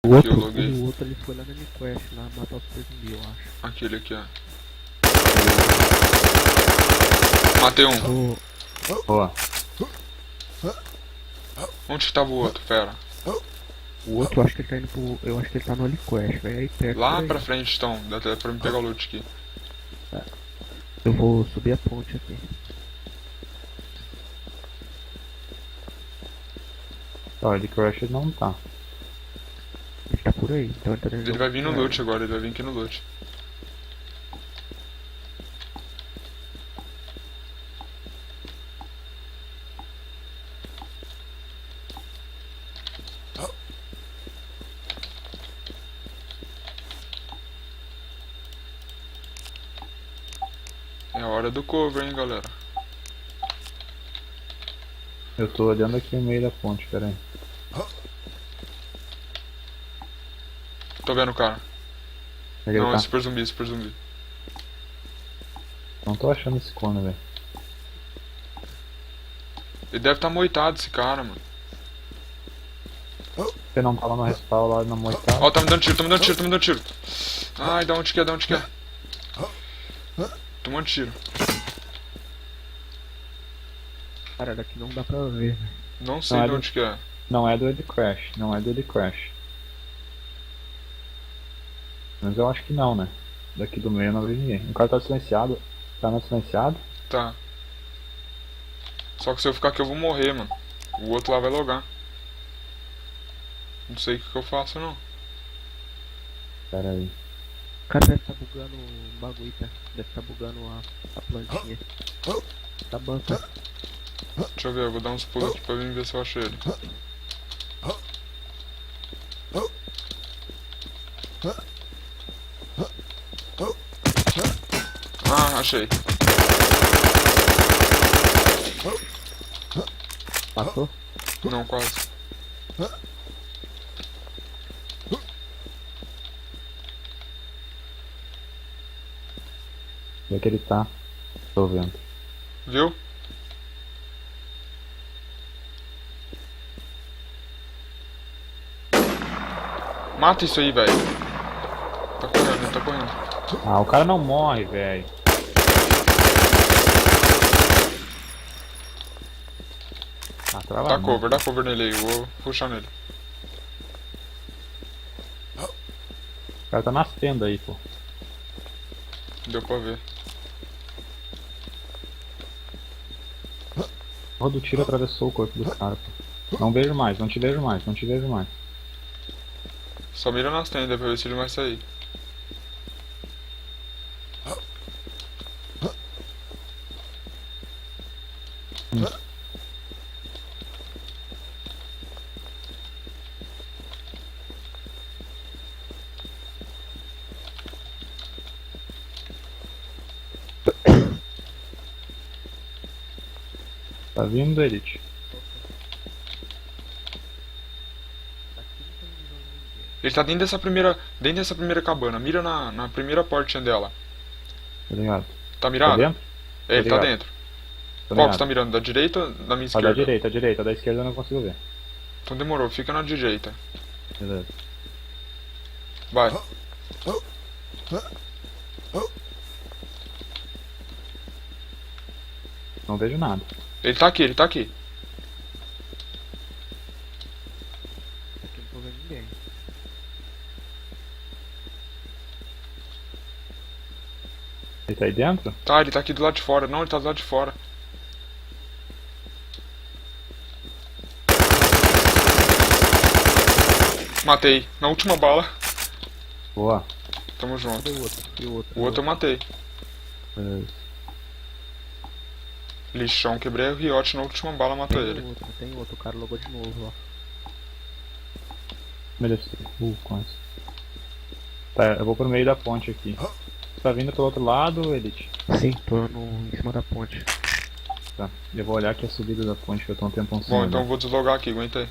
O Aqui eu outro, loguei. o outro ele foi lá na MQuest lá matar os super zumbi, eu acho. Aquele aqui, ó. Matei um. O, Boa. Onde que tava o outro, fera? o outro eu acho que ele tá indo pro. Eu acho que ele tá no HoliQuest, velho. Aí perto. Lá por aí. pra frente, então. Dá até pra me pegar o loot aqui. Eu vou subir a ponte aqui. Ó, ele crash não tá. Ele tá por aí, então ele tá dentro Ele do vai vir no HoliQuest. loot agora, ele vai vir aqui no loot. É a hora do cover, hein, galera. Eu tô olhando aqui no meio da ponte, pera aí. Tô vendo o cara. Onde ele Não, tá? é super zumbi, super zumbi. Não tô achando esse cone, velho. Ele deve estar moitado, esse cara, mano. Você não tava no respawn lá na moitada? Ó, tá me dando tiro, tá me dando tiro, tá me dando tiro. Ai, dá onde que é, dá onde que é. Tomando tiro. Cara, daqui não dá pra ver, velho. Não sei Não, de é onde que é. Não é do Ed Crash, não é do Ed Crash. Mas eu acho que não, né? Daqui do meio eu não vi ninguém. O cara tá silenciado. Tá no silenciado? Tá. Só que se eu ficar aqui eu vou morrer, mano. O outro lá vai logar. Não sei o que eu faço, não. Pera aí. O cara deve tá bugando o bagulho, tá? Deve tá bugando a plantinha. Tá bom, tá? Deixa eu ver, eu vou dar uns pulos aqui pra vir ver se eu acho ele. Ah, achei. Passou? Não, quase. Onde é que ele tá? Tô vendo. Viu? Mata isso aí, velho. Tá correndo, ele tá correndo. Ah, o cara não morre, velho. Ah, trava muito. Dá cover nele aí, eu vou puxar nele. O cara tá nas tendas aí, pô. Deu pra ver. O do tiro atravessou o corpo do cara, pô. Não vejo mais, não te vejo mais, não te vejo mais. Só mira nas tendas pra ver se ele vai sair. Tá vindo, Elite? Daqui não tem visão de ninguém. Ele tá dentro dessa primeira cabana. Mira na primeira portinha dela. Tá ligado? Tá Tá mirado? dentro? É, ele tá ligado. dentro. Tô Qual ligado. que você tá mirando? Da direita ou da minha A esquerda? da direita, da esquerda eu não consigo ver. Então demorou, fica na direita. Beleza. Vai. Não vejo nada. Ele tá aqui, ele tá aqui. Daqui não tô vendo ninguém. Ele tá aí dentro? Tá, ele tá aqui do lado de fora. Não, ele tá do lado de fora. Matei. Na última bala. Boa. Tamo junto. Cadê o outro? E o outro? O outro eu matei. Beleza. Lixão, quebrei o riote na última bala, matou Tem ele. tem outro. O cara logou de novo, ó. Beleza. Quase. Tá, eu vou pro meio da ponte aqui. Você tá vindo pelo outro lado, Elite? Sim, tô em cima da ponte. Tá. Eu vou olhar aqui a subida da ponte que eu tô um tempão sem Bom, olhar. então eu vou deslogar aqui, aguenta aí.